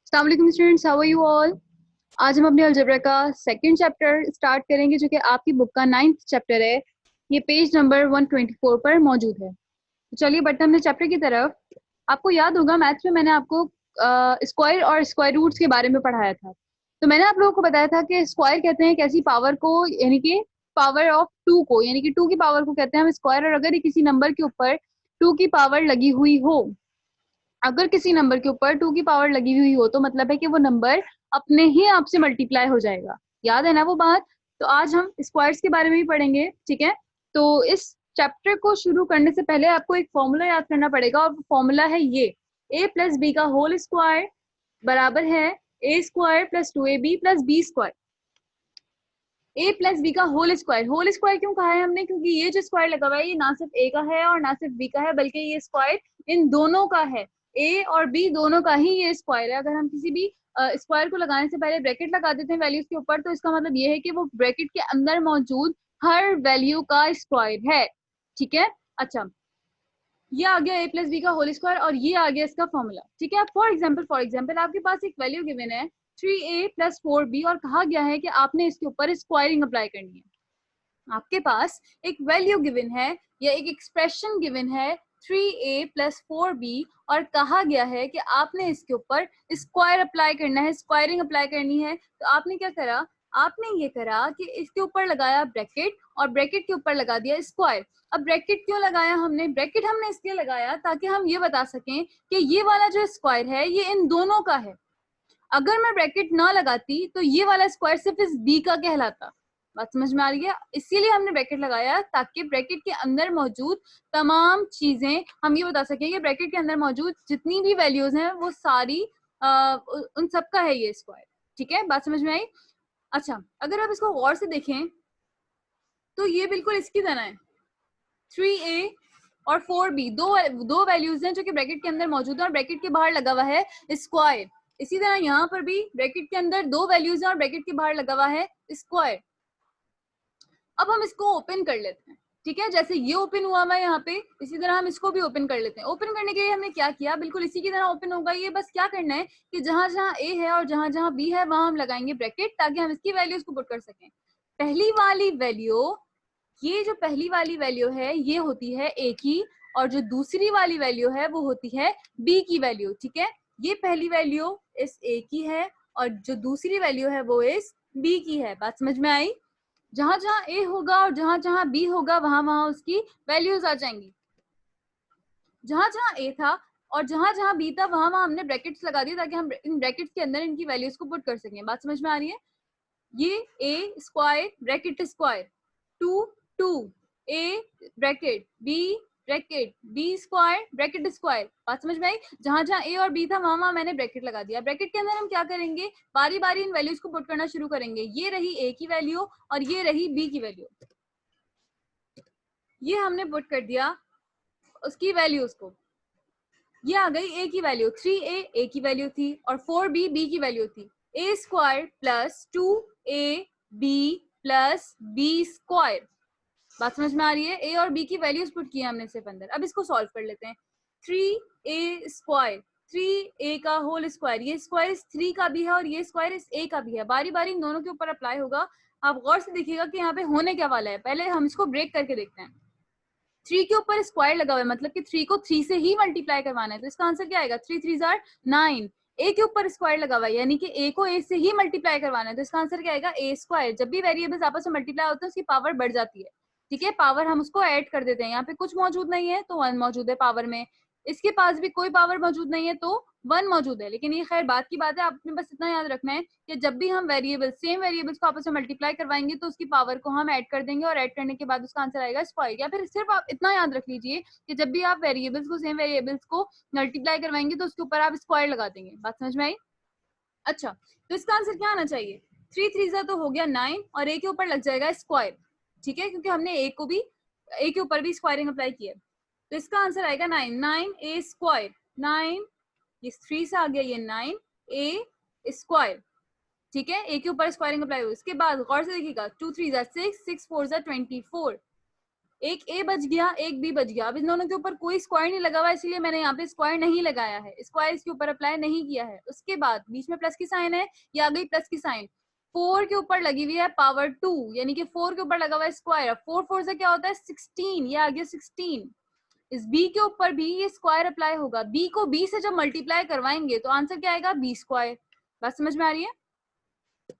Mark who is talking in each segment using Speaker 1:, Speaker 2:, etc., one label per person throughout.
Speaker 1: अस्सलाम वालेकुम students, how are you all. आज हम अपने अलजेब्रा का सेकंड चैप्टर स्टार्ट करेंगे जो कि आपकी बुक का 9th चैप्टर है। ये पेज नंबर 124 पर मौजूद है। तो चलिए बढ़ते हैं अपने चैप्टर की तरफ। आपको याद होगा मैथ्स में मैंने आपको स्क्वायर और स्क्वायर रूट्स के बारे में पढ़ाया था। तो मैंने आप लोगों को बताया था कि स्क्वायर कहते हैं एक ऐसी पावर को, यानी कि पावर ऑफ टू को, यानी कि टू की पावर को कहते हैं हम स्क्वायर। और अगर ये किसी नंबर के ऊपर टू की पावर लगी हुई हो, अगर किसी नंबर के ऊपर टू की पावर लगी हुई हो तो मतलब है कि वो नंबर अपने ही आप से मल्टीप्लाई हो जाएगा। याद है ना वो बात। तो आज हम स्क्वायर्स के बारे में भी पढ़ेंगे, ठीक है। तो इस चैप्टर को शुरू करने से पहले आपको एक फॉर्मूला याद करना पड़ेगा, और फॉर्मूला है ये: ए प्लस बी का होल स्क्वायर बराबर है A square plus two A B plus B square. A plus B का होल स्क्वायर, होल स्क्वायर क्यों कहा है हमने? क्योंकि ये जो स्क्वायर लगा हुआ है ये ना सिर्फ ए का है और ना सिर्फ बी का है, बल्कि ये स्क्वायर इन दोनों का है। ए और बी दोनों का ही ये स्क्वायर है। अगर हम किसी भी स्क्वायर को लगाने से पहले ब्रैकेट लगा देते हैं वैल्यूज के ऊपर, तो इसका मतलब ये है कि वो ब्रैकेट के अंदर मौजूद हर वैल्यू का स्क्वायर है, ठीक है। अच्छा, ये आ गया ए प्लस बी का होल स्क्वायर और ये आ गया इसका फॉर्मूला, ठीक है। फॉर एग्जाम्पल आपके पास एक वैल्यू गिवन है 3a प्लस 4b और कहा गया है कि आपने इसके ऊपर स्क्वायरिंग अप्लाई करनी है। आपके पास एक वैल्यू गिवन है या एक एक्सप्रेशन गिवन है 3a प्लस 4b और कहा गया है कि आपने इसके ऊपर स्क्वायर अप्लाई करना है, स्क्वायरिंग अप्लाई करनी है। तो आपने क्या करा? आपने ये करा कि इसके ऊपर लगाया ब्रैकेट और ब्रैकेट के ऊपर लगा दिया स्क्वायर। अब ब्रैकेट क्यों लगाया हमने? ब्रैकेट हमने इसलिए लगाया ताकि हम ये बता सकें कि ये वाला जो स्क्वायर है ये इन दोनों का है। अगर मैं ब्रैकेट ना लगाती तो ये वाला स्क्वायर सिर्फ इस बी का कहलाता। बात समझ में आ रही है? इसीलिए हमने ब्रैकेट लगाया ताकि ब्रैकेट के अंदर मौजूद तमाम चीजें हम ये बता सकें कि ब्रैकेट के अंदर मौजूद जितनी भी वैल्यूज हैं वो सारी उन सबका है ये स्क्वायर, ठीक है। बात समझ में आई? अच्छा, अगर आप इसको गौर से देखें तो ये बिल्कुल इसकी तरह है। 3a और 4b दो वैल्यूज हैं जो कि ब्रैकेट के अंदर मौजूद है और ब्रैकेट के बाहर लगा हुआ है स्क्वायर। इसी तरह यहाँ पर भी ब्रैकेट के अंदर दो वैल्यूज हैं और ब्रैकेट के बाहर लगा हुआ है स्क्वायर। अब हम इसको ओपन कर लेते हैं, ठीक है। जैसे ये ओपन हुआ हुआ है यहाँ पे, इसी तरह हम इसको भी ओपन कर लेते हैं। ओपन करने के लिए हमने क्या किया? बिल्कुल इसी की तरह ओपन होगा ये। बस क्या करना है कि जहां जहां ए है और जहां जहां बी है वहां हम लगाएंगे ब्रैकेट ताकि हम इसकी वैल्यूज को पुट कर सकें। पहली वाली वैल्यू, ये जो पहली वाली वैल्यू है ये होती है ए की, और जो दूसरी वाली वैल्यू है वो होती है बी की वैल्यू, ठीक है। ये पहली वैल्यू इस ए की है और जो दूसरी वैल्यू है वो इस बी की है। बात समझ में आई? जहां जहां ए होगा और जहां जहां बी होगा वहां वहां उसकी वैल्यूज आ जाएंगी। जहां जहां ए था और जहां जहां बी था वहां वहां हमने ब्रैकेट्स लगा दिए ताकि हम इन ब्रैकेट्स के अंदर इनकी वैल्यूज को पुट कर सकें। बात समझ में आ रही है? ये A square bracket square, two two, A bracket B bracket B square bracket square. बात समझ में आई? जहां जहां ए और बी था वहां वहां मैंने ब्रैकेट लगा दिया। ब्रैकेट के अंदर हम क्या करेंगे? बारी बारी इन वैल्यूज को पुट करना शुरू करेंगे। ये रही ए की वैल्यू और ये रही बी की वैल्यू। ये हमने पुट कर दिया उसकी वैल्यूज को। ये आ गई ए की वैल्यू, 3a ए की वैल्यू थी और 4b बी की वैल्यू थी। A square plus 2a B plus B square. बात समझ में आ रही है? ए और बी की वैल्यूज पुट की हमने सिर्फ अंदर। अब इसको सॉल्व कर लेते हैं। 3a स्क्वायर, 3a का होल स्क्वायर, ये स्क्वायर इस 3 का भी है और ये स्क्वायर इस a का भी है। बारी बारी इन दोनों के ऊपर अप्लाई होगा। आप गौर से देखिएगा कि यहाँ पे होने क्या वाला है। पहले हम इसको ब्रेक करके देखते हैं। 3 के ऊपर स्क्वायर लगा हुआ है, मतलब कि 3 को 3 से ही मल्टीप्लाई करवाना है। तो इसका आंसर क्या आएगा? 3 3 जार 9। ए के ऊपर स्क्वायर लगा हुआ है यानी कि ए को ए से ही मल्टीप्लाई करवाना है। तो इसका आंसर क्या आएगा? ए स्क्वायर। जब भी वेरिएबल्स आपस में मल्टीप्लाई होते हैं उसकी पावर बढ़ जाती है, ठीक है। पावर हम उसको ऐड कर देते हैं। यहाँ पे कुछ मौजूद नहीं है तो 1 मौजूद है पावर में, इसके पास भी कोई पावर मौजूद नहीं है तो 1 मौजूद है। लेकिन ये खैर बात की बात है, आपने बस इतना याद रखना है कि जब भी हम वेरिएबल सेम वेरिएबल्स को आपस में मल्टीप्लाई करवाएंगे तो उसकी पावर को हम ऐड कर देंगे और ऐड करने के बाद उसका आंसर आएगा स्क्वायर। या फिर सिर्फ आप इतना याद रख लीजिए कि जब भी आप वेरिएबल्स को सेम वेरिएबल्स को मल्टीप्लाई करवाएंगे तो उसके ऊपर आप स्क्वायर लगा देंगे। बात समझ में आई? अच्छा, तो इसका आंसर क्या आना चाहिए? 3 3 तो हो गया 9 और ए के ऊपर लग जाएगा स्क्वायर, ठीक है, क्योंकि हमने ए को भी ए के ऊपर भी स्क्वायरिंग अप्लाई किया। तो इसका आंसर आएगा 9, 9 ए स्क्वायर, 9 ये 3 से आ गया ये 9 ए स्क्वायर, ठीक है। ए के ऊपर स्क्वायरिंग अप्लाई हुई। इसके बाद गौर से देखिएगा 2 3 6 6 4 24, एक ए बच गया, एक बी बच गया। अब इन दोनों के ऊपर कोई स्क्वायर नहीं लगा हुआ, इसलिए मैंने यहाँ पे स्क्वायर नहीं लगाया है, स्क्वायर इसके ऊपर अप्लाई नहीं किया है। उसके बाद बीच में प्लस की साइन है, ये आ गई प्लस की साइन। 4 के ऊपर लगी हुई है पावर 2, यानी कि 4 के ऊपर लगा हुआ है स्क्वायर। 4 4 से क्या होता है 16, ये आ गया 16। इस बी के ऊपर भी ये स्क्वायर अप्लाई होगा। बी को बी से जब मल्टीप्लाई करवाएंगे तो आंसर क्या आएगा, बी स्क्वायर। बात समझ में आ रही है?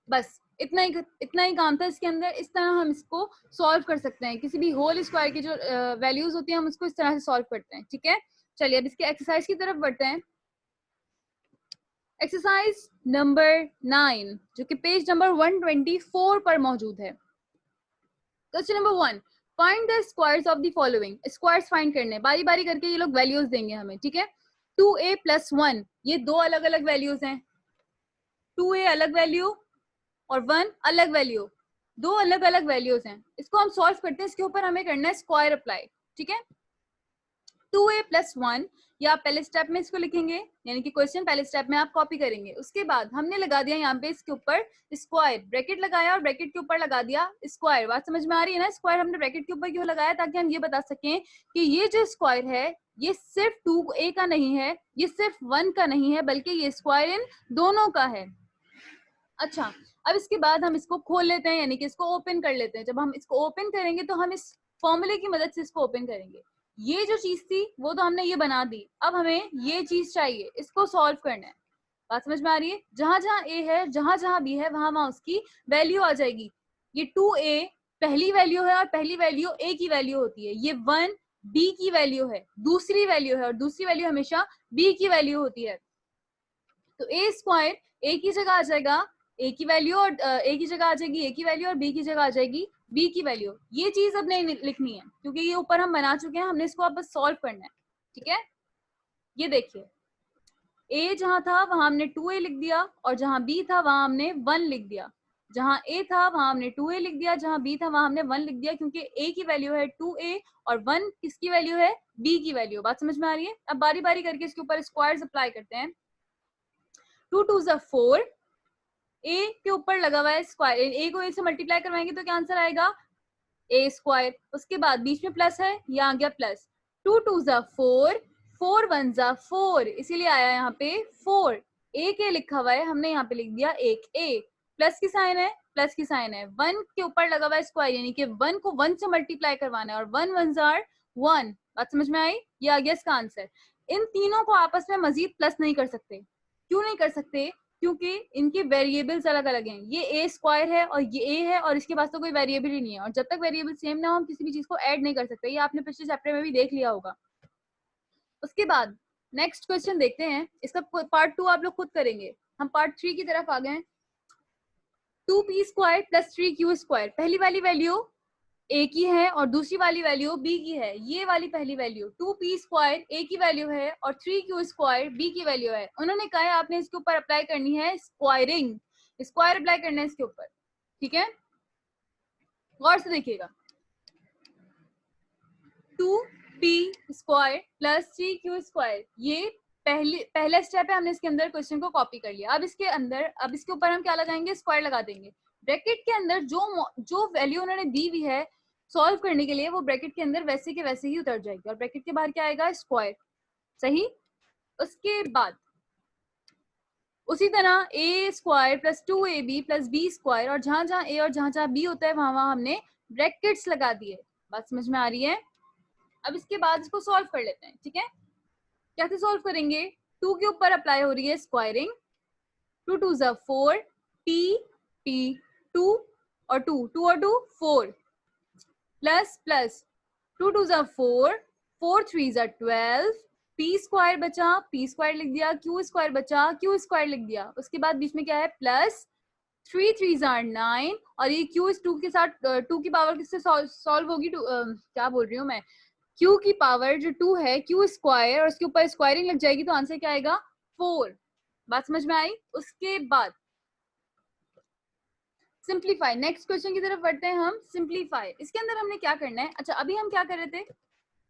Speaker 1: बस इतना ही काम था इसके अंदर। इस तरह हम इसको सॉल्व कर सकते हैं। किसी भी होल स्क्वायर की जो वैल्यूज होती है हम उसको इस तरह से सॉल्व करते हैं। ठीक है, चलिए अब इसके एक्सरसाइज की तरफ बढ़ते हैं। एक्सरसाइज नंबर 9 जो कि पेज नंबर 124 पर मौजूद है। Question number 1, find the squares of the following. Squares find करने, बारी बारी करके ये लोग वैल्यूज देंगे हमें। ठीक है, 2a + 1, ये दो अलग अलग वैल्यूज हैं। 2a अलग वैल्यू और 1 अलग वैल्यू, दो अलग अलग वैल्यूज हैं। इसको हम सॉल्व करते हैं, इसके ऊपर हमें करना है स्क्वायर अप्लाई। ठीक है, 2a + 1, या आप पहले स्टेप में इसको लिखेंगे, यानी कि क्वेश्चन पहले स्टेप में आप कॉपी करेंगे। उसके बाद हमने लगा दिया यहाँ पे इसके ऊपर स्क्वायर, ब्रैकेट लगाया और ब्रैकेट के ऊपर लगा दिया स्क्वायर। बात समझ में आ रही है ना? स्क्वायर हमने ब्रैकेट के ऊपर क्यों लगाया, ताकि हम ये बता सकें कि ये जो स्क्वायर है ये सिर्फ 2a का नहीं है, ये सिर्फ 1 का नहीं है, बल्कि ये स्क्वायर इन दोनों का है। अच्छा, अब इसके बाद हम इसको खोल लेते हैं, यानी कि इसको ओपन कर लेते हैं। जब हम इसको ओपन करेंगे तो हम इस फॉर्मूले की मदद से इसको ओपन करेंगे। ये जो चीज थी वो तो हमने ये बना दी, अब हमें ये चीज चाहिए, इसको सॉल्व करना है। बात समझ में आ रही है? जहां जहां ए है, जहां जहां बी है, वहां वहां उसकी वैल्यू आ जाएगी। ये 2a पहली वैल्यू है और पहली वैल्यू a की वैल्यू होती है। ये 1 b की वैल्यू है, दूसरी वैल्यू है, और दूसरी वैल्यू हमेशा b की वैल्यू होती है। तो a स्क्वायर a की जगह आ जाएगा a की वैल्यू, और a की जगह आ जाएगी a की वैल्यू, और b की जगह आ जाएगी b की वैल्यू। ये चीज अब नहीं लिखनी है क्योंकि ये ऊपर हम बना चुके हैं, हमने इसको अब बस सॉल्व करना है। ठीक है, ये देखिए, a जहां था वहां हमने 2a लिख दिया, और जहां b था वहां हमने 1 लिख दिया। जहां a था वहां हमने 2a लिख दिया, जहां b था वहां हमने 1 लिख दिया, क्योंकि a की वैल्यू है 2a और 1 किसकी वैल्यू है, b की वैल्यू। बात समझ में आ रही है? अब बारी बारी करके इसके ऊपर स्क्वायर्स अप्लाई करते हैं। 2 2 4, a के ऊपर लगा हुआ है स्क्वायर, a को a से मल्टीप्लाई करवाएंगे तो क्या आंसर आएगा, a स्क्वायर। उसके बाद बीच में प्लस है, ये आ गया प्लस। 2 2 4, 4 1 4, इसीलिए आया यहाँ पे 4। a के लिखा हुआ है, हमने यहाँ पे लिख दिया एक a। प्लस की साइन है, प्लस की साइन है। 1 के ऊपर लगा हुआ है स्क्वायर, यानी कि 1 को 1 से मल्टीप्लाई करवाना है, और 1 1 1। बात समझ में आई? ये आ गया इसका आंसर। इन तीनों को आपस में मजीद प्लस नहीं कर सकते। क्यों नहीं कर सकते? क्योंकि इनके वेरिएबल्स अलग अलग हैं। ये ए स्क्वायर है और ये ए है, और इसके पास तो कोई वेरिएबल ही नहीं है, और जब तक वेरिएबल सेम ना हो हम किसी भी चीज को ऐड नहीं कर सकते। ये आपने पिछले चैप्टर में भी देख लिया होगा। उसके बाद नेक्स्ट क्वेश्चन देखते हैं, इसका पार्ट 2 आप लोग खुद करेंगे। हम पार्ट 3 की तरफ आ गए। 2p² + 3q², पहली वाली वैल्यू a की है और दूसरी वाली वैल्यू b की है। ये वाली पहली वैल्यू 2p² a की वैल्यू है और 3q² b की वैल्यू है। उन्होंने कहा है आपने इसके ऊपर अप्लाई करनी है स्क्वायरिंग, स्क्वायर अप्लाई करना है इसके ऊपर। ठीक है, गौर से देखिएगा। 2p² + 3q², ये पहला स्टेप है, हमने इसके अंदर क्वेश्चन को कॉपी कर लिया। अब इसके ऊपर हम क्या लगाएंगे, स्क्वायर लगा देंगे। ब्रैकेट के अंदर जो वैल्यू उन्होंने दी हुई है सॉल्व करने के लिए, वो ब्रैकेट के अंदर वैसे के वैसे ही उतर जाएगी, और ब्रैकेट के बाहर क्या आएगा, स्क्वायर। सही। उसके बाद उसी तरह a² + 2ab + b², और जहां जहां a और जहां जहां b होता है वहां वहां हमने ब्रैकेट्स लगा दिए। बात समझ में आ रही है? अब इसके बाद इसको सॉल्व कर लेते हैं। ठीक है, कैसे सॉल्व करेंगे? 2 के ऊपर अप्लाई हो रही है स्क्वायरिंग। 2 2 4, p 2 और 2 2 और 2 4, प्लस प्लस 2 2 4, 4 3 12, p² बचा, p² लिख दिया, q² बचा, q² लिख दिया। उसके बाद बीच में क्या है, प्लस 3 3 9, और ये q इस 2 के साथ 2 की पावर किससे सॉल्व होगी, क्या बोल रही हूँ मैं, q की पावर जो 2 है, q² और उसके ऊपर स्क्वायरिंग लग जाएगी, तो आंसर क्या आएगा, 4। बात समझ में आई? उसके बाद सिंप्लीफाई, नेक्स्ट क्वेश्चन की तरफ बढ़ते हैं हम। सिंप्लीफाई, इसके अंदर हमने क्या करना है, अच्छा अभी हम क्या कर रहे थे,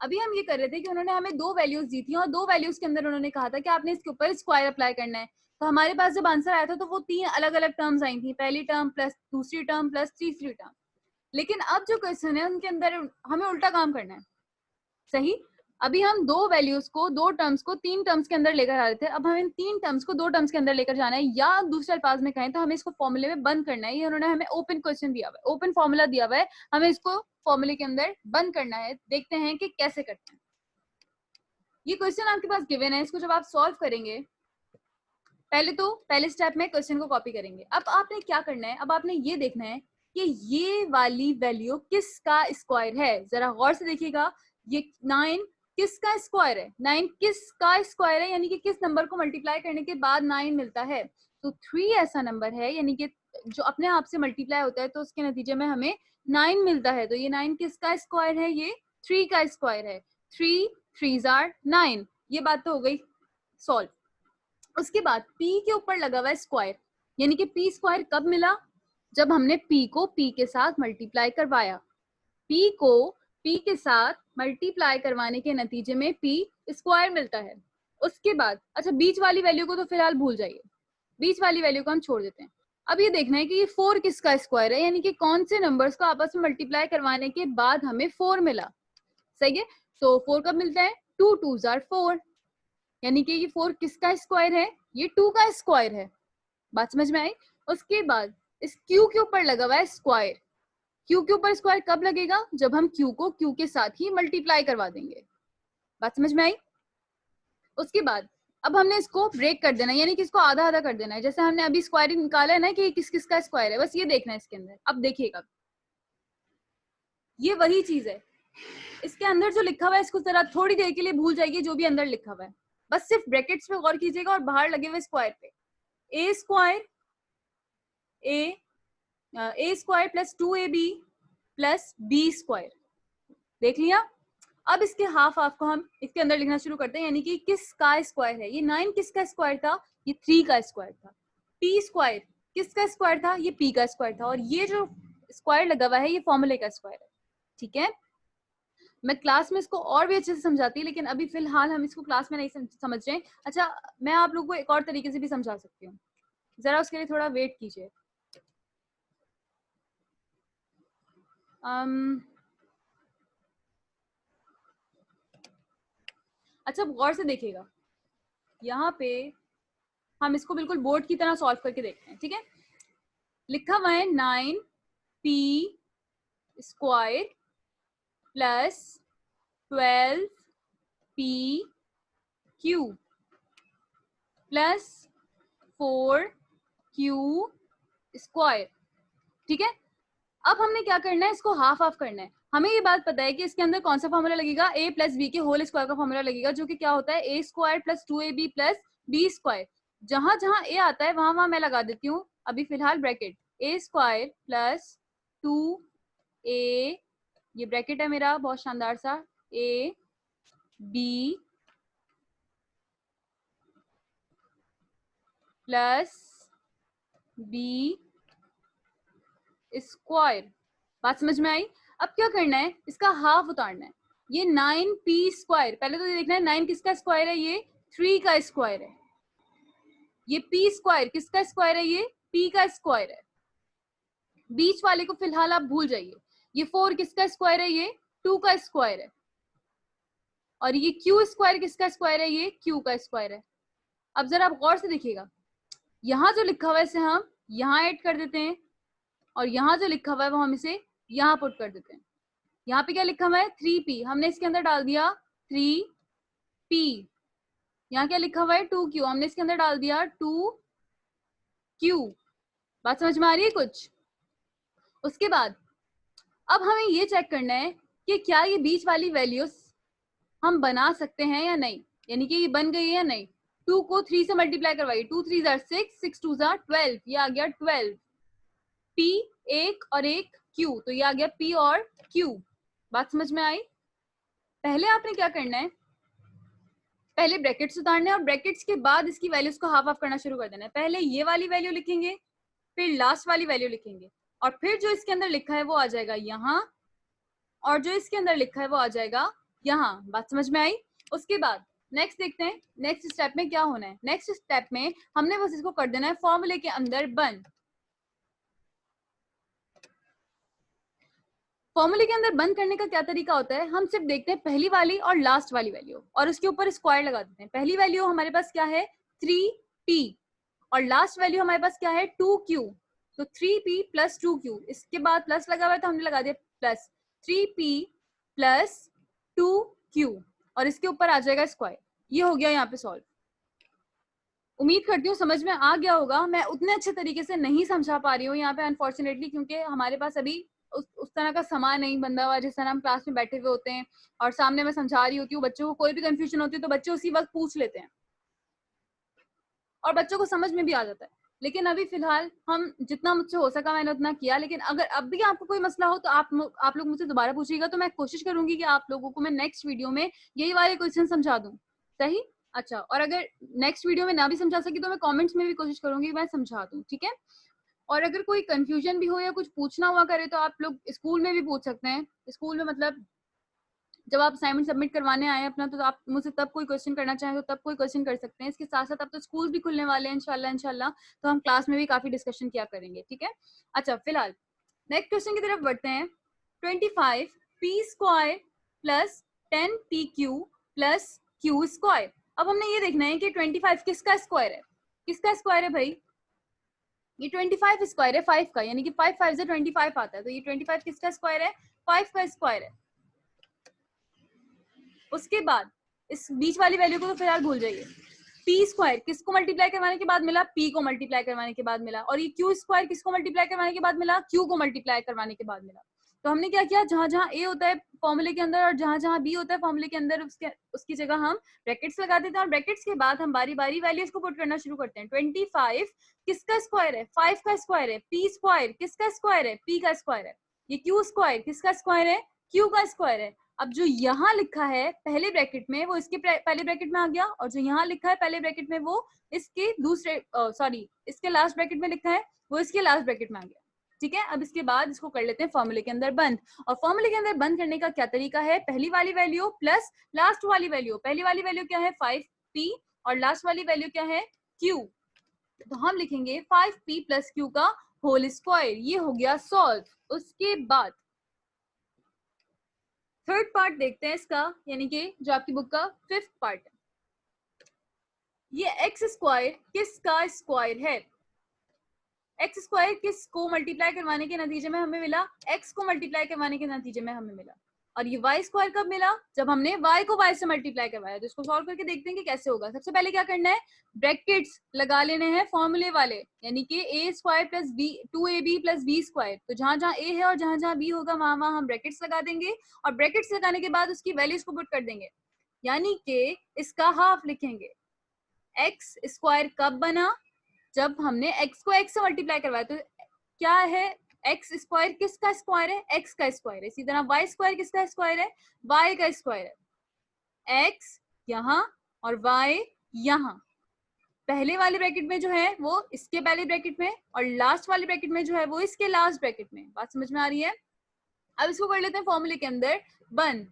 Speaker 1: अभी हम ये कर रहे थे कि उन्होंने हमें दो वैल्यूज दी थी, और दो वैल्यूज के अंदर उन्होंने कहा था कि आपने इसके ऊपर स्क्वायर अप्लाई करना है। तो हमारे पास जब आंसर आया था तो वो तीन अलग अलग टर्म्स आई थी, पहली टर्म प्लस दूसरी टर्म प्लस तीसरी टर्म। लेकिन अब जो क्वेश्चन है उनके अंदर हमें उल्टा काम करना है, सही। अभी हम दो वैल्यूज को, दो टर्म्स को तीन टर्म्स के अंदर लेकर आ रहे थे, अब हमें तीन टर्म्स को दो टर्म्स के अंदर लेकर जाना है, या दूसरे अल्फाज में कहें तो हमें इसको फॉर्मूले में बंद करना है। ये उन्होंने हमें ओपन क्वेश्चन दिया हुआ है, ओपन फॉर्मूला दिया हुआ है, हमें इसको फॉर्मूले के अंदर बंद करना है। देखते हैं कि कैसे करते हैं। ये क्वेश्चन आपके पास गिवन है, इसको जब आप सॉल्व करेंगे, पहले स्टेप में क्वेश्चन को कॉपी करेंगे। अब आपने क्या करना है, अब आपने ये देखना है कि ये वाली वैल्यू किसका स्क्वायर है। जरा गौर से देखिएगा, ये 9 किसका स्क्वायर है, 9 किसका स्क्वायर है, यानी कि किस नंबर को मल्टीप्लाई करने के बाद 9 मिलता है। तो 3 ऐसा नंबर है, यानी कि जो अपने आप से मल्टीप्लाई होता है तो उसके नतीजे में हमें 9 मिलता है। तो ये 9 किसका स्क्वायर है, ये 3 का स्क्वायर है। 3 3s are 9। ये बात तो हो गई सॉल्व। उसके बाद p के ऊपर लगा हुआ है स्क्वायर, यानी कि p स्क्वायर कब मिला, जब हमने p को p के साथ मल्टीप्लाई करवाया। p को p के साथ मल्टीप्लाई करवाने के नतीजे में p स्क्वायर मिलता है। उसके बाद अच्छा, बीच वाली वैल्यू को तो फिलहाल भूल जाइए, बीच वाली वैल्यू को हम छोड़ देते हैं। अब ये देखना है कि ये 4 किसका स्क्वायर है, यानी कि कौन से नंबर्स को आपस में मल्टीप्लाई करवाने के बाद हमें 4 मिला। सही है, तो 4 कब मिलता है, 2 2s are 4, यानी कि ये 4 किसका स्क्वायर है, ये 2 का स्क्वायर है। बात समझ में आई। उसके बाद इस q के ऊपर लगा हुआ है स्क्वायर। q के ऊपर स्क्वायर कब लगेगा, जब हम q को q के साथ ही मल्टीप्लाई करवा देंगे। बात समझ में आई। उसके बाद अब हमने इसको ब्रेक कर देना है, यानी कि इसको आधा आधा कर देना है। जैसे हमने अभी स्क्वायर निकाला है ना कि किस किस का स्क्वायर है, बस ये देखना है इसके अंदर। अब देखिएगा, ये वही चीज है, इसके अंदर जो लिखा हुआ है इसको जरा थोड़ी देर के लिए भूल जाइए, जो भी अंदर लिखा हुआ है, बस सिर्फ ब्रैकेट्स पे गौर कीजिएगा और बाहर लगे हुए स्क्वायर पे। A square A square plus 2ab plus B square, देख लिया। अब इसके हाफ हाफ को हम इसके अंदर लिखना शुरू करते हैं, यानी कि किसका स्क्वायर है, ये 9 किसका स्क्वायर था, ये 3 का स्क्वायर था। p स्क्वायर किसका स्क्वायर था, ये p का स्क्वायर था, और ये जो स्क्वायर लगा हुआ है ये फॉर्मूले का स्क्वायर है। ठीक है, मैं क्लास में इसको और भी अच्छे से समझाती, लेकिन अभी फिलहाल हम इसको क्लास में नहीं समझ रहे हैं। अच्छा, मैं आप लोगों को एक और तरीके से भी समझा सकती हूँ, जरा उसके लिए थोड़ा वेट कीजिए। अच्छा, गौर से देखिएगा, यहाँ पे हम इसको बिल्कुल बोर्ड की तरह सॉल्व करके देखते हैं। ठीक है, लिखा हुआ है 9p square plus 12pq plus 4q square. ठीक है, अब हमने क्या करना है, इसको हाफ हाफ करना है। हमें ये बात पता है कि इसके अंदर कौन सा फॉर्मूला लगेगा, a प्लस बी के होल स्क्वायर का फॉर्मूला लगेगा, जो कि क्या होता है a square plus 2ab plus B square. जहां जहां a आता है वहां वहां मैं लगा देती हूँ अभी फिलहाल bracket, a square plus 2a, ये ब्रैकेट है मेरा बहुत शानदार सा, a b plus b square. बात समझ में आई। अब क्या करना है, इसका हाफ उतारना है। ये 9p स्क्वायर, पहले तो ये देखना है 9 किसका स्क्वायर है, ये 3 का स्क्वायर है। ये p स्क्वायर किसका स्क्वायर है, ये p का स्क्वायर है। बीच वाले को फिलहाल आप भूल जाइए। ये 4 किसका स्क्वायर है, ये 2 का स्क्वायर है। और ये q स्क्वायर किसका स्क्वायर है, ये q का स्क्वायर है। अब जरा आप गौर से देखिएगा, यहाँ जो लिखा हुआ है इसे हम यहाँ ऐड कर देते हैं, और यहाँ जो लिखा हुआ है वो हम इसे यहाँ पुट कर देते हैं। यहाँ पे क्या लिखा हुआ है, 3p, हमने इसके अंदर डाल दिया 3p। यहाँ क्या लिखा हुआ है, 2q, हमने इसके अंदर डाल दिया 2q। बात समझ में आ रही है कुछ। उसके बाद अब हमें ये चेक करना है कि क्या ये बीच वाली वैल्यूज हम बना सकते हैं या नहीं, यानी कि ये बन गई है या नहीं। 2 को 3 से मल्टीप्लाई करवाइए, 2 3s are 6, 6 2s are 12, ये आ गया 12। p एक और एक q, तो ये आ गया p और q। बात समझ में आई। पहले आपने क्या करना है, पहले ब्रैकेट्स उतारने हैं और ब्रैकेट्स के बाद इसकी वैल्यूज को हाफ हाफ करना शुरू कर देना है। पहले ये वाली वैल्यू लिखेंगे, फिर लास्ट वाली वैल्यू लिखेंगे, और फिर जो इसके अंदर लिखा है वो आ जाएगा यहाँ, और जो इसके अंदर लिखा है वो आ जाएगा यहाँ। बात समझ में आई। उसके बाद नेक्स्ट देखते हैं, नेक्स्ट स्टेप में क्या होना है। नेक्स्ट स्टेप में हमने बस इसको कर देना है फॉर्मूले के अंदर बंद। फॉर्मूले के अंदर बंद करने का क्या तरीका होता है, हम सिर्फ देखते हैं पहली वाली और लास्ट वाली वैल्यू और उसके ऊपर स्क्वायर लगा देते हैं। पहली वैल्यू हमारे पास क्या है 3p और लास्ट वैल्यू हमारे पास क्या है 2q, तो 3p प्लस 2q, इसके बाद प्लस लगा हुआ है तो हमने लगा दिया प्लस 3p प्लस 2q और इसके ऊपर आ जाएगा स्क्वायर। ये हो गया यहाँ पे सॉल्व। उम्मीद करती हूँ समझ में आ गया होगा। मैं उतने अच्छे तरीके से नहीं समझा पा रही हूँ यहाँ पे अनफॉर्चुनेटली, क्योंकि हमारे पास अभी उस तरह का सामान नहीं बंधा हुआ जिस तरह हम क्लास में बैठे हुए होते हैं और सामने मैं समझा रही होती हूँ, बच्चों को कोई भी कंफ्यूजन होती है तो बच्चे उसी वक्त पूछ लेते हैं और बच्चों को समझ में भी आ जाता है। लेकिन अभी फिलहाल हम जितना मुझसे हो सका मैंने उतना किया, लेकिन अगर अब भी आपको कोई मसला हो तो आप लोग मुझसे दोबारा पूछिएगा, तो मैं कोशिश करूंगी कि आप लोगों को मैं नेक्स्ट वीडियो में यही वाले क्वेश्चन समझा दूं। सही? अच्छा, और अगर नेक्स्ट वीडियो में ना भी समझा सकी तो मैं कमेंट्स में भी कोशिश करूंगी मैं समझा दूं, ठीक है। और अगर कोई कंफ्यूजन भी हो या कुछ पूछना हुआ करे तो आप लोग स्कूल में भी पूछ सकते हैं। स्कूल में मतलब जब आप असाइनमेंट सबमिट करवाने आए अपना, तो आप मुझसे तब कोई क्वेश्चन करना चाहें तो तब कोई क्वेश्चन कर सकते हैं। इसके साथ साथ अब तो स्कूल भी खुलने वाले हैं इंशाल्लाह, तो हम क्लास में भी काफी डिस्कशन किया करेंगे, ठीक है। अच्छा, फिलहाल नेक्स्ट क्वेश्चन की तरफ बढ़ते हैं। 25p square plus 10pq plus q square. अब हमने ये देखना है कि 25 किसका स्क्वायर है। किसका स्क्वायर है भाई? ये 25 स्क्वायर है 5 का, यानी कि 5 5 से 25 आता है, तो ये 25 किसका स्क्वायर है? 5 का स्क्वायर है। उसके बाद इस बीच वाली वैल्यू को तो फिलहाल भूल जाइए। पी स्क्वायर किसको मल्टीप्लाई करवाने के बाद मिला? पी को मल्टीप्लाई करवाने के बाद मिला। और ये क्यू स्क्वायर किसको मल्टीप्लाई करवाने के बाद मिला? क्यू को मल्टीप्लाई करवाने के बाद मिला। तो हमने क्या किया, जहां जहां ए होता है फॉर्मूले के अंदर और जहां जहां बी होता है फॉर्मूले के अंदर, उसकी जगह हम ब्रैकेट्स लगा देते हैं और ब्रैकेट्स के बाद हम बारी बारी वैल्यूज को पुट करना शुरू करते हैं। 25 किसका स्क्वायर है? 5 का स्क्वायर है। पी स्क्वायर किसका स्क्वायर है? पी का स्क्वायर है। ये क्यू स्क्वायर किसका स्क्वायर है? क्यू का स्क्वायर है। अब जो यहाँ लिखा है पहले ब्रैकेट में वो इसके पहले ब्रैकेट में आ गया, और जो यहाँ लिखा है पहले ब्रैकेट में वो इसके दूसरे इसके लास्ट ब्रैकेट में लिखा है वो इसके लास्ट ब्रैकेट में आ गया, ठीक है। अब इसके बाद इसको कर लेते हैं फॉर्मूले के अंदर बंद। और फॉर्मूले के अंदर बंद करने का क्या तरीका है? पहली वाली वैल्यू प्लस लास्ट वाली वैल्यू। पहली वाली वैल्यू क्या है? 5p और लास्ट वाली वैल्यू क्या है? q। तो हम लिखेंगे 5p प्लस q का होल स्क्वायर। ये हो गया सॉल्व। उसके बाद थर्ड पार्ट देखते हैं इसका, यानी कि जो आपकी बुक का 5th पार्ट है। ये एक्स स्क्वायर किसका स्क्वायर है? एक्स स्क्वायर किसको मल्टीप्लाई करवाने के नतीजे में हमें मिला? एक्स को मल्टीप्लाई करवाने के नतीजे में हमें मिला। और ये वाई स्क्वायर कब मिला? जब हमने वाई को वाई से मल्टीप्लाई करवाया। तो इसको सॉल्व करके देखते हैं कि कैसे होगा। सबसे पहले क्या करना है, ब्रैकेट्स लगा लेने हैं फॉर्मूले वाले, यानी कि A square plus B 2ab plus B square. तो जहां जहां ए है और जहां जहां बी होगा वहां वहां हम ब्रैकेट्स लगा देंगे और ब्रैकेट्स लगाने के बाद उसकी वैल्यूज को पुट कर देंगे, यानी कि इसका हाफ लिखेंगे। एक्स स्क्वायर कब बना? जब हमने x को x से मल्टीप्लाई करवाया। तो क्या है, एक्स स्क्वायर किसका स्क्वायर है? x का स्क्वायर है। इसी तरह y स्क्वायर किसका स्क्वायर है? y का स्क्वायर है। x यहाँ और y यहाँ। पहले वाले ब्रैकेट में जो है वो इसके पहले ब्रैकेट में और लास्ट वाले ब्रैकेट में जो है वो इसके लास्ट ब्रैकेट में। बात समझ में आ रही है? अब इसको कर लेते हैं फॉर्मूले के अंदर बंद।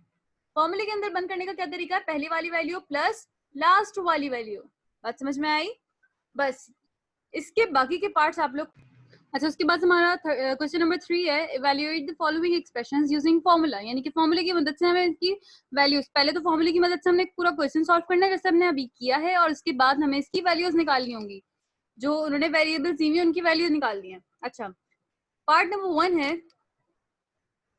Speaker 1: फॉर्मूले के अंदर बंद करने का क्या तरीका है? पहली वाली वैल्यू प्लस लास्ट वाली वैल्यू। बात समझ में आई? बस इसके बाकी के पार्ट्स आप लोग। अच्छा, उसके बाद हमारा क्वेश्चन नंबर 3 है, evaluate the following expressions using formula, यानी कि फॉर्मूले की मदद से हमें इसकी वैल्यूज, पहले तो फॉर्मूले की मदद से हमने पूरा क्वेश्चन सॉल्व करना है जैसे हमने अभी किया है, और उसके बाद हमें इसकी वैल्यूज निकालनी होंगी। जो उन्होंने वेरिएबल्स दी हुई उनकी वैल्यूज निकालनी है। अच्छा, पार्ट नंबर 1 है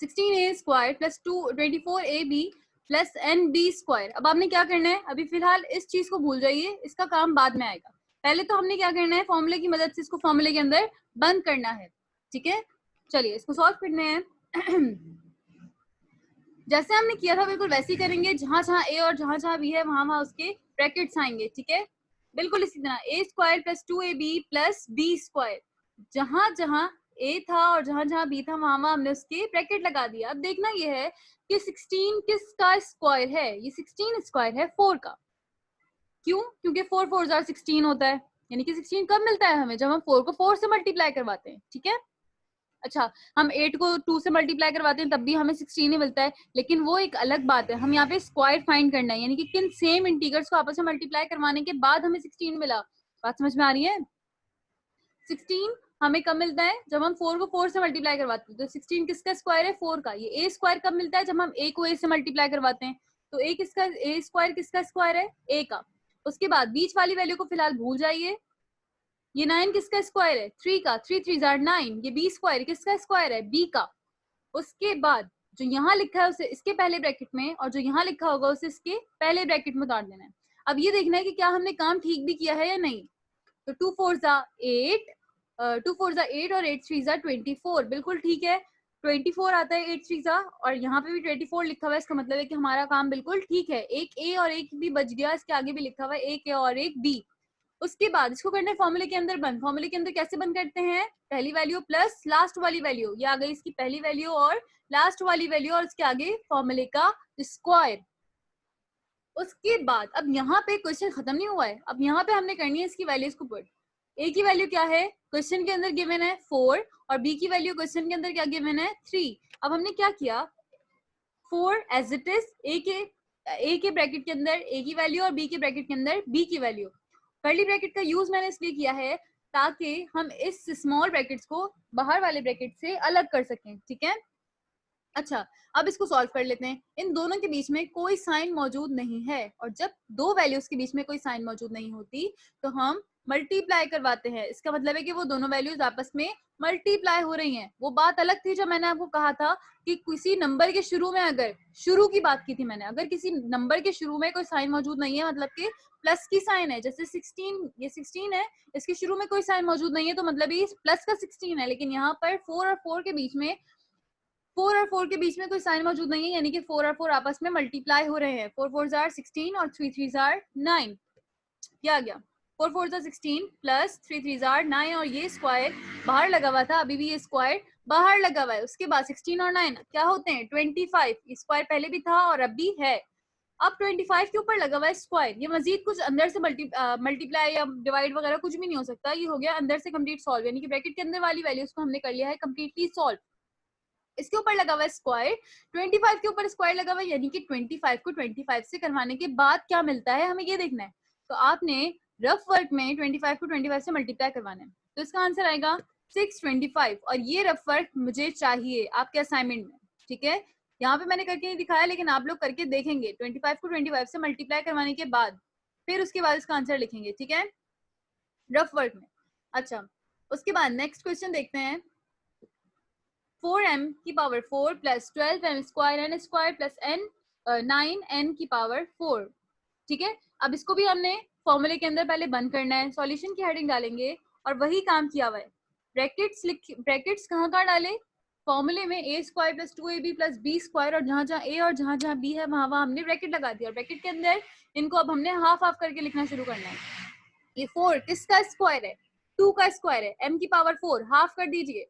Speaker 1: 16a square plus 24ab plus nb square. अब आपने क्या करना है, अभी फिलहाल इस चीज को भूल जाइए, इसका काम बाद में आएगा। पहले तो हमने क्या करना है, फॉर्मूले की मदद से इसको फॉर्मूले के अंदर बंद करना है, ठीक है। चलिए इसको सॉल्व करने हैं। जैसे हमने किया था बिल्कुल वैसे ही करेंगे। जहां जहां ए और जहां जहां बी है वहां वहां उसके ब्रैकेट्स आएंगे, ठीक है। बिल्कुल इसी तरह A square plus 2ab plus B square. जहां जहां ए था और जहां जहां बी था वहां वहां हमने उसके ब्रैकेट लगा दिया। अब देखना ये है कि 16 किसका स्क्वायर है? ये 16 स्क्वायर है 4 का। क्यों? क्योंकि 4 4 जार 16 होता है, यानी कि 16 कब मिलता है हमें? जब हम 4 को 4 से मल्टीप्लाई करवाते हैं, ठीक है। अच्छा, हम 8 को 2 से मल्टीप्लाई करवाते हैं तब भी हमें 16 ही मिलता है, लेकिन वो एक अलग बात है। हम यहाँ पे स्क्वायर फाइंड करना है, यानी कि किन सेम इंटीजर्स को आपस में मल्टीप्लाई करवाने के बाद हमें 16 मिला। बात समझ में आ रही है? 16 हमें कब मिलता है? जब हम 4 को 4 से मल्टीप्लाई करवाते हैं। तो 16 किसका स्क्वायर है? 4 का। ये a स्क्वायर कब मिलता है? जब हम a को a से मल्टीप्लाई करवाते हैं। तो a स्क्वायर किसका स्क्वायर है? a का। उसके बाद बीच वाली वैल्यू को फिलहाल भूल जाइए। ये 9 किसका स्क्वायर है? 3 का। 3 3 जार 9। ये b स्क्वायर किसका स्क्वायर है? b का। उसके बाद जो यहाँ लिखा है उसे इसके पहले ब्रैकेट में, और जो यहाँ लिखा होगा उसे इसके पहले ब्रैकेट में उतार देना है। अब ये देखना है कि क्या हमने काम ठीक भी किया है या नहीं। तो 2 4 जा 8, 2 4 जा 8 और 8 3 जा 24, बिल्कुल ठीक है। 24 आता है 8 3 जा, और यहाँ पे भी 24 लिखा हुआ है। इसका मतलब है कि हमारा काम बिल्कुल ठीक है। एक ए और एक बी बच गया, इसके आगे भी लिखा हुआ है एक ए और एक बी। उसके बाद इसको करना है फॉर्मूले के अंदर बंद। फॉर्मूले के अंदर कैसे बंद करते हैं? पहली वैल्यू प्लस लास्ट वाली वैल्यू, ये आ गई इसकी पहली वैल्यू और लास्ट वाली वैल्यू, और इसके आगे फॉर्मूले का स्क्वायर। उसके बाद अब यहाँ पे क्वेश्चन खत्म नहीं हुआ है, अब यहाँ पे हमने करनी है इसकी वैल्यूज को पुट। ए की वैल्यू क्या है? क्वेश्चन के अंदर गिवन है 4, और बी की वैल्यू क्वेश्चन के अंदर क्या गिवन है? 3। अब हमने क्या किया? 4 एज इट इज ए के ब्रैकेट के अंदर ए की वैल्यू और बी के ब्रैकेट के अंदर बी की वैल्यू। कर्ली ब्रैकेट का यूज मैंने इसलिए किया है ताकि हम इस स्मॉल ब्रैकेट्स को बाहर वाले ब्रैकेट से अलग कर सकें, ठीक है। अच्छा, अब इसको सॉल्व कर लेते हैं। इन दोनों के बीच में कोई साइन मौजूद नहीं है, और जब दो वैल्यूज के बीच में कोई साइन मौजूद नहीं होती तो हम मल्टीप्लाई करवाते हैं। इसका मतलब है कि वो दोनों वैल्यूज आपस में मल्टीप्लाई हो रही हैं। वो बात अलग थी जब मैंने आपको कहा था कि किसी नंबर के शुरू में, अगर शुरू की बात की थी मैंने, अगर किसी नंबर के शुरू में कोई साइन मौजूद नहीं है, मतलब कि प्लस की साइन है, जैसे 16, ये 16 है, इसके शुरू में कोई साइन मौजूद नहीं है तो मतलब ये प्लस का 16 है। लेकिन यहाँ पर 4 और 4 के बीच में 4 और 4 के बीच में कोई साइन मौजूद नहीं है, यानी कि 4 और 4 आपस में मल्टीप्लाई हो रहे हैं। 4 4 जार 16 और 3 3 जार 9। क्या आ गया? 4 4 जार 16 प्लस 3 3 जार 9, और ये स्क्वायर बाहर लगा हुआ था, अभी भी ये स्क्वायर बाहर लगा हुआ है। उसके बाद 16 और 9 क्या होते हैं? 25। ये स्क्वायर पहले भी था और अब भी है। अब 25 के ऊपर लगा हुआ है स्क्वायर, ये मजीद कुछ अंदर से मल्टीप्लाई या डिवाइड वगैरह कुछ भी नहीं हो सकता। ये हो गया अंदर से कंप्लीट सॉल्व, यानी कि ब्रैकेट के अंदर वाली वैल्यूज को हमने कर लिया है कंप्लीटली सॉल्व। इसके ऊपर लगा हुआ है स्क्वायर, 25 के ऊपर स्क्वायर लगा हुआ है, यानी कि 25 को 25 से करवाने के बाद क्या मिलता है हमें ये देखना है। तो आपने रफ वर्क में 25 को 25 से मल्टीप्लाई करवाना है। तो इसका आंसर आएगा 625, और ये रफ वर्क मुझे चाहिए आपके असाइनमेंट में, ठीक है। यहाँ पे मैंने करके नहीं दिखाया, लेकिन आप लोग करके देखेंगे 25 को 25 से मल्टीप्लाई करवाने के बाद, फिर उसके बाद इसका आंसर लिखेंगे, ठीक है, रफ वर्क में। अच्छा, उसके बाद नेक्स्ट क्वेश्चन देखते हैं। 4m की power 4 plus 12m square n square plus n 9n की पावर 4, ठीक है। अब इसको भी हमने फॉर्मूले के अंदर पहले बंद करना है, सॉल्यूशन की हेडिंग डालेंगे और वही काम किया हुआ है। ब्रैकेट्स कहाँ कहाँ डाले? फॉर्मूले में a square plus 2ab plus b square, और जहाँ जहाँ a और जहाँ जहाँ b है वहां हमने ब्रैकेट लगा दिया, और ब्रैकेट के अंदर इनको अब हमने हाफ हाफ करके लिखना शुरू करना है। ये 4 किसका स्क्वायर है? 2 का स्क्वायर है। m की पावर 4 हाफ कर दीजिए,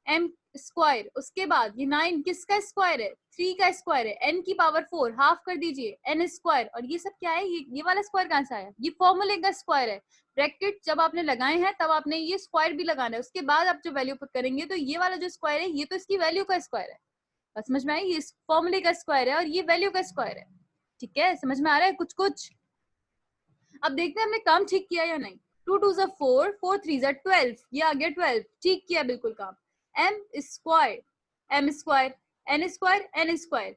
Speaker 1: m स्क्वायर। उसके बाद ये 9 किसका स्क्वायर है? 3 का स्क्वायर है। n की पावर 4 हाफ कर दीजिए, n स्क्वायर। और ये सब क्या है? ये वाला स्क्वायर कहाँ से आया? ये फॉर्मूले का स्क्वायर है। ब्रैकेट जब आपने लगाए हैं तब आपने ये स्क्वायर भी लगाना है। उसके बाद आप जो वैल्यू पुट करेंगे तो ये वाला जो स्क्वायर है ये तो इसकी वैल्यू का स्क्वायर है। बस समझ में आई? ये फॉर्मूले का स्क्वायर है और ये वैल्यू का स्क्वायर है, ठीक है। समझ में आ रहा है कुछ कुछ? अब देखते हैं हमने काम ठीक किया या नहीं। 2 2 जा 4, 4 3 जा 12, ये आ गया 12, ठीक किया बिल्कुल काम। m स्क्वायर n स्क्वायर,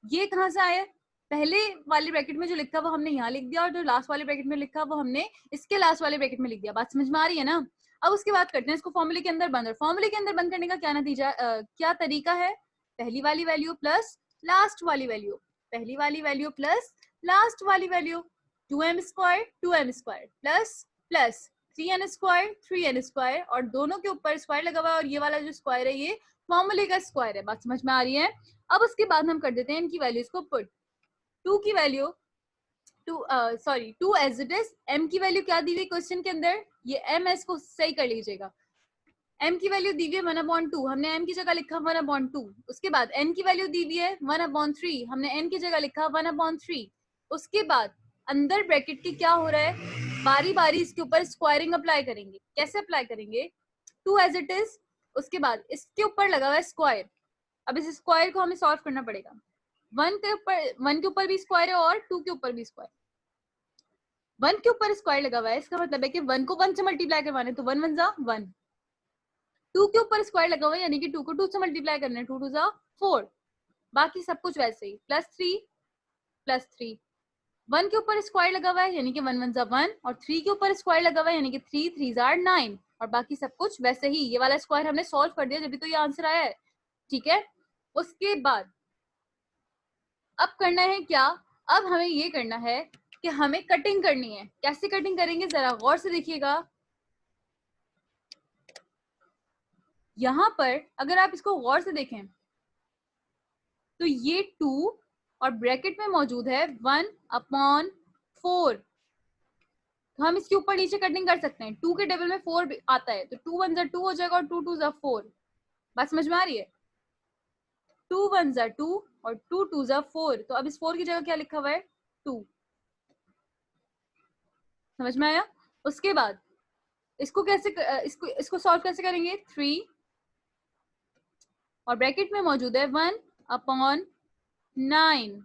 Speaker 1: ये कहाँ से आया? पहले वाले ब्रैकेट में जो लिखा वो हमने यहाँ लिख दिया, और जो लास्ट वाले ब्रैकेट में लिखा वो हमने इसके लास्ट वाले ब्रैकेट में लिख दिया। बात समझ में आ रही है ना? अब उसके बाद करते हैं इसको फॉर्मूले के अंदर बंद। और फॉर्मूले के अंदर बंद करने का क्या नतीजा, क्या तरीका है? पहली वाली वैल्यू प्लस लास्ट वाली वैल्यू, पहली वाली वैल्यू प्लस लास्ट वाली value. 2m square plus plus 3n square, और दोनों के ऊपर स्क्वायर लगा हुआ है, और ये वाला जो स्क्वायर है ये फॉर्मूले का स्क्वायर है। बात समझ में आ रही है? अब उसके बाद हम कर देते हैं इनकी वैल्यूज को पुट। 2 की value 2 as it is. m की वैल्यू क्या दी हुई क्वेश्चन के अंदर? ये ms को सही कर लीजिएगा। m की वैल्यू दी हुई है 1/2, हमने m की जगह लिखा 1/2। उसके बाद n की वैल्यू दी हुई है 1/3, हमने n की जगह लिखा 1/3। उसके बाद अंदर ब्रैकेट की क्या हो रहा है? बारी बारी इसके ऊपर स्क्वायरिंग अप्लाई करेंगे। कैसे अप्लाई करेंगे? 2 एज इट इज, उसके बाद इसके ऊपर लगा हुआ है स्क्वायर। अब इस स्क्वायर को हमें सॉल्व करना पड़ेगा। 1 के ऊपर भी स्क्वायर है और 2 के ऊपर भी स्क्वायर। 1 के ऊपर स्क्वायर लगा हुआ है, इसका मतलब है कि 1 को 1 से मल्टीप्लाई करवाने, तो 1 1 जा 1, 2 के ऊपर स्क्वायर लगा हुआ है यानी कि 2 को 2 से मल्टीप्लाई करना है, 2 2 जा 4, बाकी सब कुछ वैसे ही, +3 1 के ऊपर स्क्वायर लगा हुआ है यानी कि 1 1 जा 1, और 3 के ऊपर स्क्वायर लगा हुआ है यानी कि 3 3 जा 9, और बाकी सब कुछ वैसे ही। ये वाला स्क्वायर हमने सॉल्व कर दिया, जब भी तो ये आंसर आया है, ठीक है। उसके बाद अब करना है क्या, अब हमें ये करना है कि हमें कटिंग करनी है। कैसे कटिंग करेंगे जरा गौर से देखिएगा। यहां पर अगर आप इसको गौर से देखें तो ये 2 और ब्रैकेट में मौजूद है 1/4, तो हम इसके ऊपर नीचे कटिंग कर सकते हैं। 2 के टेबल में 4 आता है, तो 2 1 जा 2 हो जाएगा और 2 2 जा 4। बात समझ में आ रही है? 2 1 जा 2 और 2 2 जा 4, तो अब इस 4 की जगह क्या लिखा हुआ है, 2। समझ में आया? उसके बाद इसको कैसे इसको सॉल्व कैसे करेंगे, 3 और ब्रैकेट में मौजूद है 1/9,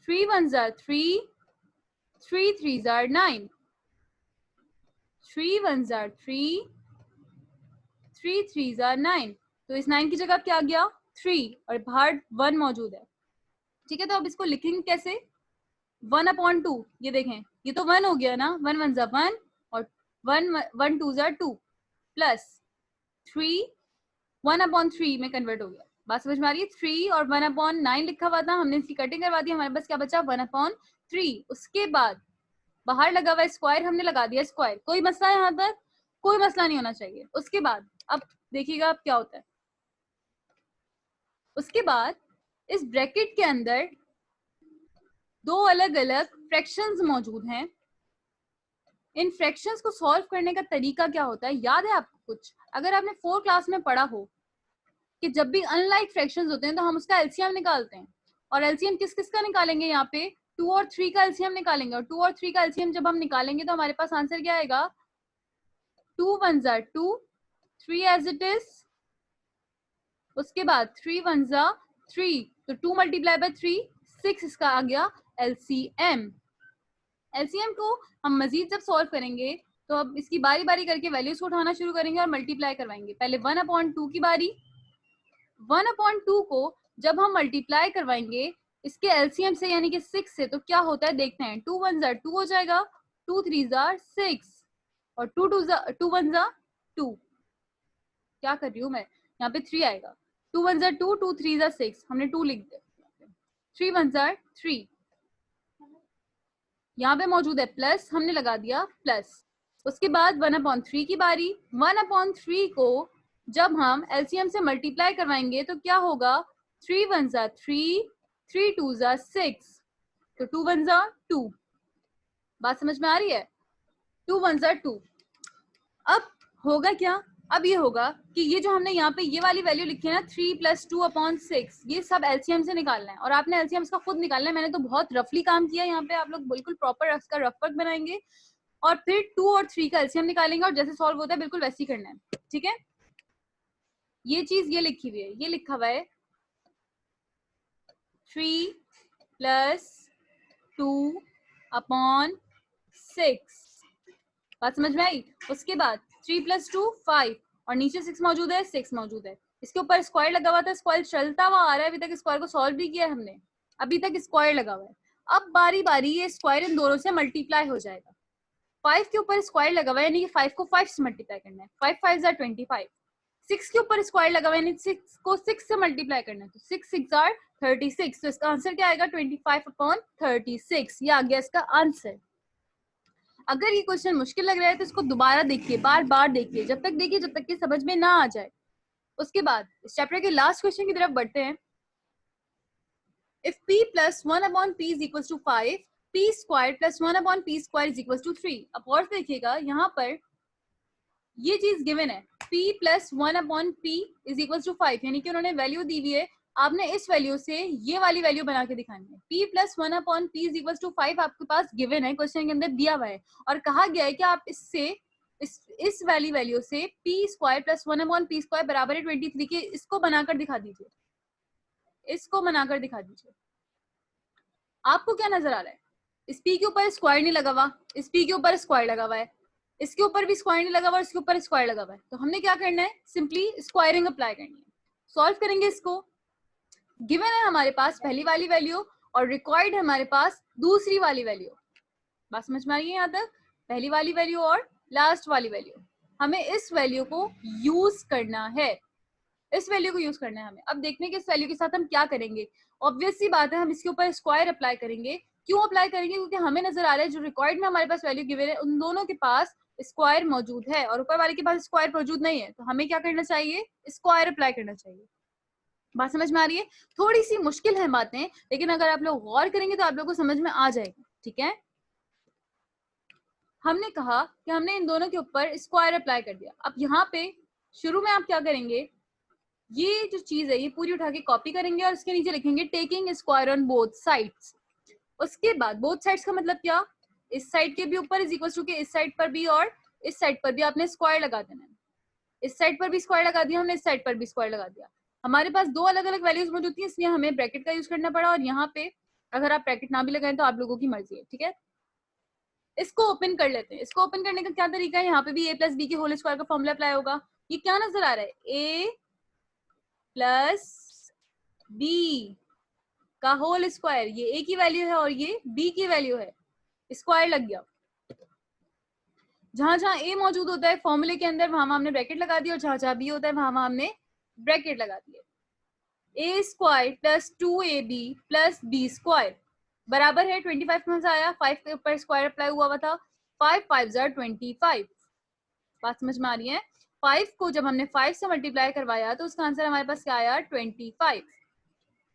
Speaker 1: 3 1 जा 3, 3 3 जा 9, 3 1 जा 3, 3 3 जा 9, तो इस 9 की जगह क्या आ गया, 3, और बाहर 1 मौजूद है, ठीक है। तो अब इसको लिखेंगे कैसे, 1/2, ये देखें ये तो 1 हो गया ना, 1 1 जा 1 और 1 2 जा 2 प्लस 3 1/3 में कन्वर्ट हो गया। बात समझ में आ रही है? 3 और 1/9 लिखा हुआ था, हमने इसकी कटिंग करवा दी, हमारे पास क्या बचा, 1/3। उसके बाद बाहर लगा हुआ स्क्वायर हमने लगा दिया स्क्वायर। कोई मसला है यहाँ तक? कोई मसला नहीं होना चाहिए। उसके बाद अब देखिएगा अब क्या होता है। उसके बाद इस ब्रैकेट के अंदर दो अलग अलग फ्रैक्शंस मौजूद हैं। इन फ्रैक्शंस को सॉल्व करने का तरीका क्या होता है, याद है आपको कुछ? अगर आपने 4 क्लास में पढ़ा हो कि जब भी अनलाइक फ्रैक्शंस होते हैं तो हम उसका एलसीएम निकालते हैं, और एलसीएम किस किस का निकालेंगे, यहाँ पे 2 और 3 का एलसीएम निकालेंगे, और 2 और 3 का एलसीएम जब हम निकालेंगे तो हमारे पास आंसर क्या आएगा, 2 1 जा 2, 3 एज इट इज, उसके बाद 3 1 जा 3, तो 2 मल्टीप्लाई बाय 3 6, इसका आ गया एलसीएम। एलसीएम को हम मजीद जब सॉल्व करेंगे तो अब इसकी बारी बारी करके वैल्यूज को उठाना शुरू करेंगे और मल्टीप्लाई करवाएंगे। पहले 1/2 की बारी, 1/2 को जब हम मल्टीप्लाई करवाएंगे इसके एलसीएम से यानी कि 6 से, तो क्या होता है देखते हैं। 2 1 जा 2 हो जाएगा, 2 3 जा 6 और 2 1 जा 2, क्या कर रही हूँ मैं, यहाँ पे 3 आएगा। 2 1 जा 2, 2 3 जा 6, हमने 2 लिख दिया। 3 1 जा 3, यहाँ पे मौजूद है प्लस, हमने लगा दिया प्लस। उसके बाद 1/3 की बारी, 1/3 को जब हम एलसीएम से मल्टीप्लाई करवाएंगे तो क्या होगा, 3 1 जा 3, 3 2 जा 6, तो 2 1 जा 2। बात समझ में आ रही है? 2 1 जा 2। अब होगा क्या, अब ये होगा कि ये जो हमने यहाँ पे ये वाली वैल्यू लिखी है ना, 3 + 2/6, ये सब एलसीएम से निकालना है, और आपने एलसीएम का खुद निकालना है। मैंने तो बहुत रफली काम किया यहाँ पे, आप लोग बिल्कुल प्रॉपर इसका रफ वर्क बनाएंगे और फिर 2 और 3 का एलसीएम निकालेंगे, और जैसे सॉल्व होता है बिल्कुल वैसे ही करना है, ठीक है। ये चीज ये लिखी हुई है, ये लिखा हुआ है 3 + 2/6। बात समझ में आई? उसके बाद 3 + 2 5, और नीचे 6 मौजूद है, 6 मौजूद है। इसके ऊपर स्क्वायर लगा हुआ था, स्क्वायर चलता हुआ आ रहा है, अभी तक स्क्वायर को सॉल्व भी किया है हमने, अभी तक स्क्वायर लगा हुआ है। अब बारी बारी ये स्क्वायर इन दोनों से मल्टीप्लाई हो जाएगा। 5 के ऊपर स्क्वायर लगा हुआ है यानी कि 5 को 5 से मल्टीप्लाई करना है, 5 5 जा 25। 6 के ऊपर स्क्वायर लगा हुआ है यानी 6 को 6 से मल्टीप्लाई करना है, तो 6 6 जा 36, तो इसका आंसर क्या आएगा, 25/36। ये आ गया इसका आंसर। अगर ये क्वेश्चन मुश्किल लग रहा है तो इसको दोबारा देखिए, बार बार देखिए, जब तक देखिए जब तक कि समझ में ना आ जाए। उसके बाद इस चैप्टर के लास्ट क्वेश्चन की तरफ बढ़ते हैं। If p + 1/p = 5, p² + 1/p² = 3। अब और देखिएगा यहाँ पर ये चीज गिवन है, p + 1/p = 5, यानी कि उन्होंने वैल्यू दी हुई है, आपने इस वैल्यू से ये वाली वैल्यू बना के दिखानी है। p + 1/p = 5 आपके पास गिवन है, क्वेश्चन के अंदर दिया हुआ है, और कहा गया है कि आप इससे इस वाली वैल्यू से p² + 1/p² बराबर है 23 के, इसको बनाकर दिखा दीजिए, इसको बनाकर दिखा दीजिए। आपको क्या नजर आ रहा है, इस p के ऊपर स्क्वायर नहीं लगा हुआ, इस p के ऊपर स्क्वायर लगा हुआ है, इसके ऊपर भी स्क्वायर नहीं लगा हुआ, इसके ऊपर स्क्वायर लगा हुआ है, तो हमने क्या करना है, सिंपली स्क्वायरिंग अप्लाई करनी है। सॉल्व करेंगे इसको, गिवन है हमारे पास पहली वाली वैल्यू और रिक्वायर्ड है हमारे पास दूसरी वाली वैल्यू। बात समझ में आ रही है यहाँ तक? पहली वाली वैल्यू और लास्ट वाली वैल्यू, हमें इस वैल्यू को यूज करना है, इस वैल्यू को यूज करना है हमें। अब देखने के इस वैल्यू के साथ हम क्या करेंगे, ऑब्वियस सी बात है हम इसके ऊपर स्क्वायर अप्लाई करेंगे। क्यों अप्लाई करेंगे? क्योंकि हमें नजर आ रहा है जो रिक्वायर्ड में हमारे पास वैल्यू गिवन है उन दोनों के पास स्क्वायर मौजूद है और ऊपर वाले के पास स्क्वायर मौजूद नहीं है, तो हमें क्या करना चाहिए, स्क्वायर अप्लाई करना चाहिए। बात समझ में आ रही है? थोड़ी सी मुश्किल है बातें, लेकिन अगर आप लोग गौर करेंगे तो आप लोग को समझ में आ जाएगा। ठीक है, हमने कहा कि हमने इन दोनों के ऊपर स्क्वायर अप्लाई कर दिया। अब यहाँ पे शुरू में आप क्या करेंगे, ये जो चीज है ये पूरी उठा के कॉपी करेंगे और इसके नीचे लिखेंगे taking square on both sides. उसके बाद बोथ साइड्स का मतलब क्या, इस साइड के भी ऊपर इज इक्वल टू के इस साइड पर भी और इस साइड पर भी आपने स्क्वायर लगा देना है। इस साइड पर भी स्क्वायर लगा दिया हमने, इस साइड पर भी स्क्वायर लगा दिया। हमारे पास दो अलग अलग वैल्यूज मौजूद थी इसलिए हमें ब्रैकेट का यूज करना पड़ा, और यहाँ पे अगर आप ब्रैकेट ना भी लगाएं तो आप लोगों की मर्जी है। ठीक है, इसको ओपन कर लेते हैं। इसको ओपन करने का क्या तरीका है, यहाँ पे भी a प्लस बी के होल स्क्वायर का फॉर्मूला अप्लाई होगा। ये क्या नजर आ रहा है, a प्लस बी का होल स्क्वायर, ये a की वैल्यू है और ये b की वैल्यू है, स्क्वायर लग गया। जहां जहां a मौजूद होता है फॉर्मूले के अंदर वहां हमने ब्रैकेट लगा दी, और जहां जहां b होता है वहां हमने ब्रैकेट लगा दिए। a square plus 2ab plus b square बराबर है 25 कहां से आया, 5 के ऊपर स्क्वायर अप्लाई हुआ था, 5 5 जार 25। बात समझ में आ रही है? 5 को जब हमने 5 से मल्टीप्लाई करवाया तो उसका आंसर हमारे पास क्या आया, 25।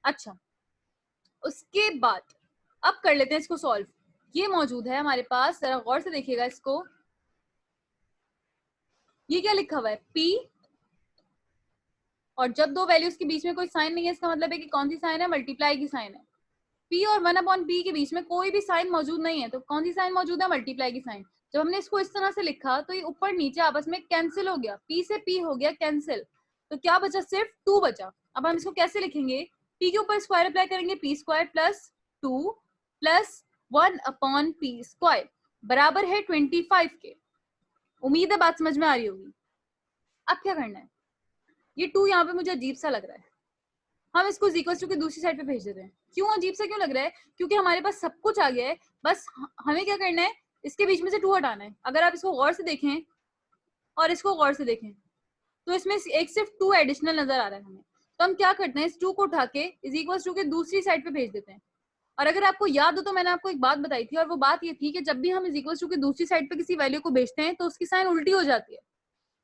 Speaker 1: अच्छा, उसके बाद अब कर लेते हैं इसको सॉल्व। ये मौजूद है हमारे पास, जरा गौर से देखिएगा इसको, ये क्या लिखा हुआ है p, और जब दो वैल्यूज के बीच में कोई साइन नहीं है इसका मतलब है कि कौन सी साइन है, मल्टीप्लाई की साइन है। p और 1/p के बीच में कोई भी साइन मौजूद नहीं है, तो कौन सी साइन मौजूद है, मल्टीप्लाई की साइन। जब हमने इसको इस तरह से लिखा तो ये ऊपर नीचे आपस में कैंसिल हो गया, p से p हो गया कैंसिल, तो क्या बचा, सिर्फ 2 बचा। अब हम इसको कैसे लिखेंगे, p के ऊपर स्क्वायर अप्लाई करेंगे, p square plus 2 plus 1/p square बराबर है 25 के। उम्मीद है बात समझ में आ रही होगी। अब क्या करना है, ये 2 यहाँ पे मुझे अजीब सा लग रहा है, हम इसको इक्वल टू के दूसरी साइड पे भेज देते हैं। क्यों अजीब सा क्यों लग रहा है, क्योंकि हमारे पास सब कुछ आ गया है, बस हमें क्या करना है, इसके बीच में से 2 हटाना है। अगर आप इसको गौर से देखें और इसको गौर से देखें तो इसमें एक सिर्फ 2 एडिशनल नजर आ रहा है हमें, तो हम क्या करते हैं, इस 2 को उठा के इज इक्वल टू के दूसरी साइड पे भेज देते हैं। और अगर आपको याद हो तो मैंने आपको एक बात बताई थी, और वो बात ये थी कि जब भी हम इज इक्वल टू के दूसरी साइड पे किसी वैल्यू को भेजते हैं तो उसकी साइन उल्टी हो जाती है।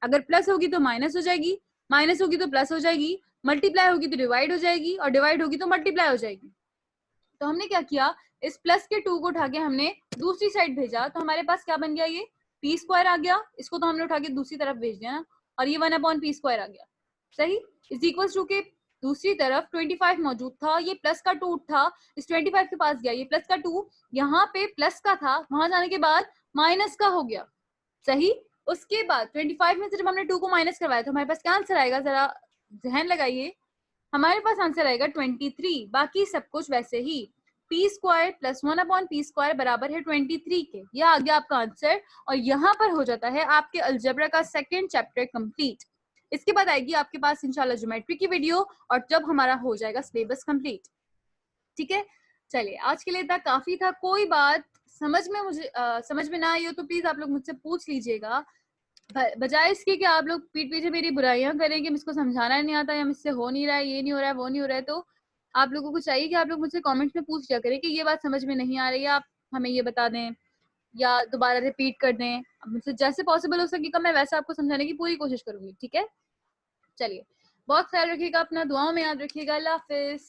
Speaker 1: अगर प्लस होगी तो माइनस हो जाएगी, माइनस होगी तो प्लस हो जाएगी, मल्टीप्लाई होगी तो डिवाइड हो जाएगी, और डिवाइड होगी तो मल्टीप्लाई हो जाएगी। तो हमने क्या किया, इस प्लस के 2 को उठा के हमने दूसरी साइड भेजा, तो हमारे पास क्या बन गया, ये p स्क्वायर आ गया। इसको तो हमने उठा के दूसरी तरफ भेज दिया ना, और ये 1/p स्क्वायर आ गया। सही, इज इक्वल टू के दूसरी तरफ 25 मौजूद था, ये प्लस का 2 था, इस 25 के पास गया, ये प्लस का 2 यहाँ पे प्लस का था, वहां जाने के बाद माइनस का हो गया। सही, उसके बाद 25 में से जब हमने 2 को माइनस करवाया तो हमारे पास क्या आंसर आएगा, जरा ध्यान लगाइए, हमारे पास आंसर आएगा 23। बाकी सब कुछ वैसे ही, p square plus 1/p square बराबर है 23 के। ये आ गया आपका आंसर, और यहाँ पर हो जाता है आपके अलजेब्रा का सेकंड चैप्टर कंप्लीट। इसके बाद आएगी आपके पास इंशाल्लाह ज्योमेट्री की वीडियो, और जब हमारा हो जाएगा सिलेबस कंप्लीट। ठीक है, चलिए आज के लिए इतना काफी था। कोई बात समझ में ना आई हो तो प्लीज आप लोग मुझसे पूछ लीजिएगा, बजाय इसके कि आप लोग पीठ पीछे मेरी बुराइयां करें कि मुझको समझाना नहीं आता या मुझसे हो नहीं रहा है, ये नहीं हो रहा है, वो नहीं हो रहा है। तो आप लोगों को चाहिए कि आप लोग मुझसे कमेंट्स में पूछ लिया करें कि ये बात समझ में नहीं आ रही है, आप हमें ये बता दें या दोबारा रिपीट कर दें। अब मुझसे जैसे पॉसिबल हो सकेगा मैं वैसे आपको समझाने की पूरी कोशिश करूंगी। ठीक है, चलिए बहुत ख्याल रखिएगा अपना, दुआओं में याद रखिएगा। अल्लाह हाफिज।